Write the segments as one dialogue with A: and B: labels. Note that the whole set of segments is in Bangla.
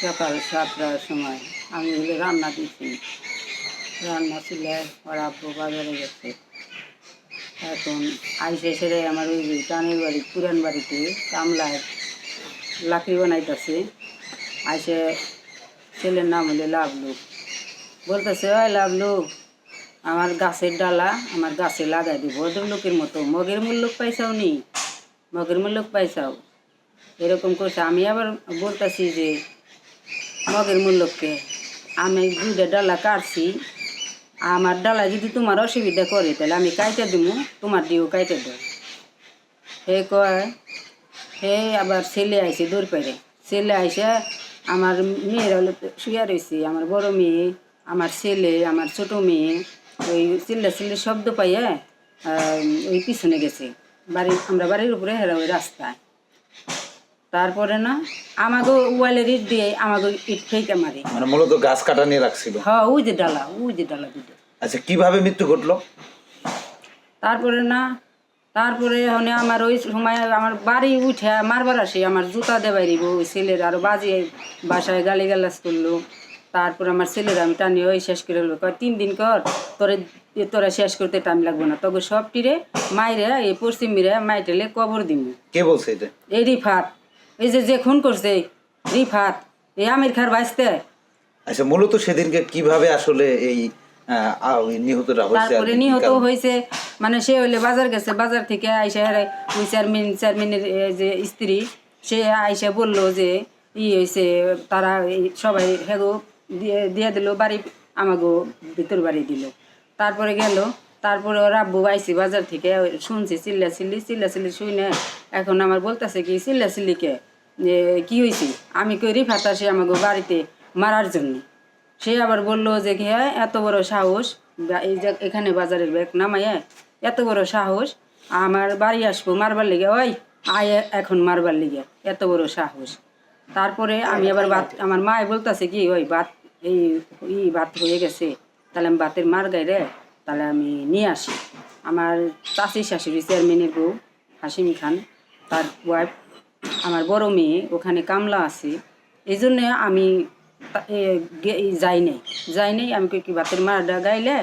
A: সকাল 7টার সময় আমি হলে রান্না দিছি। রান্না ছিল, ওর আব্বু বাজারে গেছে। এখন আইসে সেরে আমার ওই যে টানের বাড়ি পুরান বাড়িতে কামলায় লাকড়ি বানাইতেছে। আইসে ছেলের নাম হলে লাভলু। বলতেছে, ওই লাভলু, আমার গাছের ডালা আমার গাছে লাগাই দিব। ভদ্রলোকের মতো মগের মূল্য পাইছাও নি, মগের মূল্য পাইছাও, এরকম করছে। আমি আবার বলতেছি যে মগের মূল্যকে আমি দুধের ডালা কাটছি, আমার ডালা যদি তোমার অসুবিধা করে তাহলে আমি কাইটে দিব, তোমার দিও কাইটে দেব। হে কয়, হে আবার ছেলে আইসে দৌড় পেরে। ছেলে আইসে আমার মেয়েরা শুয়ে রয়েছে, আমার বড় মেয়ে, আমার ছেলে, আমার ছোট মেয়ে, ওই চিল্লা শব্দ পাইয়া ওই পিছনে গেছে বাড়ি, আমরা বাড়ির উপরে হেরা ওই রাস্তায়। তারপরে না আমাকে ওয়ালের ইট দিয়ে আমাকে ইট ফেঁকে মারে।
B: মানে মূলত গাছ কাটা নিয়ে রাখছিল।
A: হ্যাঁ, ওই যে ডালা দুটো।
B: আচ্ছা, কিভাবে মৃত্যু ঘটলো?
A: তারপরে আমার ওই সময় আমার বাড়ি উঠে মারবার আসে, আমার জুতা দেবাই দিব ওই ছেলের, আরও বাজিয়ে বাসায় গালিগালাজ করলো। তারপর আমার ছেলের আমি টানি ওই শেষ করে হলো, 3 দিন কর, তোরা শেষ করতে টাইম লাগবো না, তবে সবটিরে মাইরে এই পশ্চিমীরা মাইটেলে কবর দিব।
B: কে বলছে এটা?
A: এই রিফাত, এই যে খুন করছে রিফাত, এই আমির খার বাঁচতে।
B: আচ্ছা, মূলত সেদিনকে কিভাবে আসলে এই নিহতটা হয়েছে?
A: তারপরে নিহত হয়েছে মানে সে হইলে বাজার গেছে, বাজার থেকে আইসা ওই চেয়ারম্যানের যে স্ত্রী, সে আইসা বললো যে হয়েছে, তারা সবাই হেগো দিয়ে দিল বাড়ি, আমাগো ভিতর বাড়ি দিল। তারপরে গেল, তারপরে ওর আব্বু আইসি বাজার থেকে, শুনছি চিল্লাচিল্লি শুনে এখন আমার বলতেছে কি চিল্লাচিল্লিকে কি হয়েছে, আমি কই রিফাত আসে আমাগো বাড়িতে মারার জন্য। সে আবার বললো যে কি হয়, এত বড় সাহস, এই যে এখানে বাজারের ব্যাগ নামাইয়া এত বড় সাহস আমার বাড়ি আসবো মারবার লিগে, ওই আয় এখন মারবার লিগে এত বড় সাহস। তারপরে আমি আবার আমার মায় বলতেছে কি, ওই ভাত হয়ে গেছে, তাহলে আমি ভাতের মার গাইরে তাহলে আমি নিয়ে আসি। আমার চাচি শাশুড়ি চেয়ারম্যানের বউ হাসিমি খান, তার ওয়াইফ, আমার বড় মেয়ে ওখানে কামলা আছে, এই জন্যে আমি যাই নাই। আমি কি ভাতের মারটা গাইলে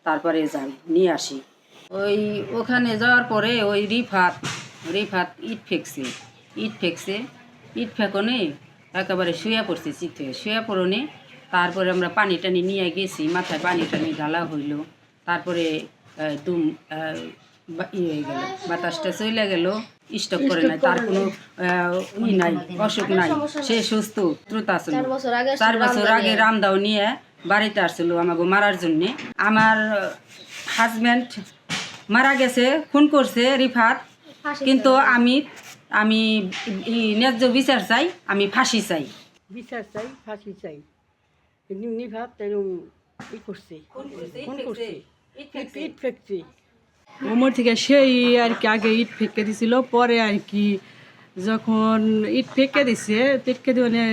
A: তারপরে যাই নিয়ে আসি। ওখানে যাওয়ার পরে ওই রিফাত ইট ফেঁকছে। ইট ফেঁকনে একেবারে শুয়ে পড়ছে, চিত্তে শুয়ে পড়নে। তারপরে আমরা পানি টানি নিয়ে গেছি, মাথায় পানি টানি ঢালা হইল। তারপরে হয়ে গেল, বাতাসটা চলে গেল, স্টক করে নাই, তার কোনো নাই, অসুখ নাই, সে সুস্থ দ্রুত আসল। 4 বছর আগে রামদাও নিয়ে বাড়িতে আসছিল আমাকে মারার জন্যে। আমার হাজব্যান্ড মারা গেছে, খুন করছে রিফাত, কিন্তু আমি ন্যায্য বিচার চাই, আমি ফাঁসি চাই,
C: ফাঁসি চাই। রিফাত এরকম করছে, ইট ফেকছে ওমর থেকে, সেই আর কি আগে ইট ফেঁকে দিছিল, পরে আর কি যখন ইট ফেঁকে দিছে মানে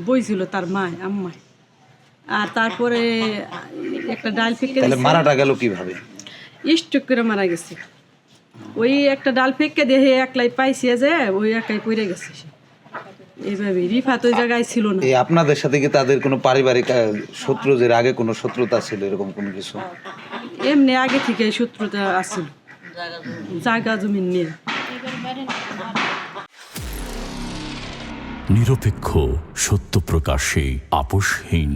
C: বইছিল তার আম্মায়, আর তারপরে একটা ডাল ফেঁকে দিছে।
B: মারাটা গেল কিভাবে?
C: স্ট্রোক করে মারা গেছে। ওই একটা ডাল ফেঁকে দিয়ে একলাই পাইছে যে ওই একাই পড়ে গেছে সে, এইভাবে। রিফাত ওই জায়গায় ছিল না।
B: আপনাদের সাথে কি তাদের কোনো পারিবারিক শত্রু, যে আগে কোনো শত্রুতা ছিল এরকম কোনো কিছু?
C: এমনি আগে থেকে শত্রুতা আছিল, জায়গা জমিন নিয়ে।
D: নিরপেক্ষ, সত্য প্রকাশে আপোষহীন।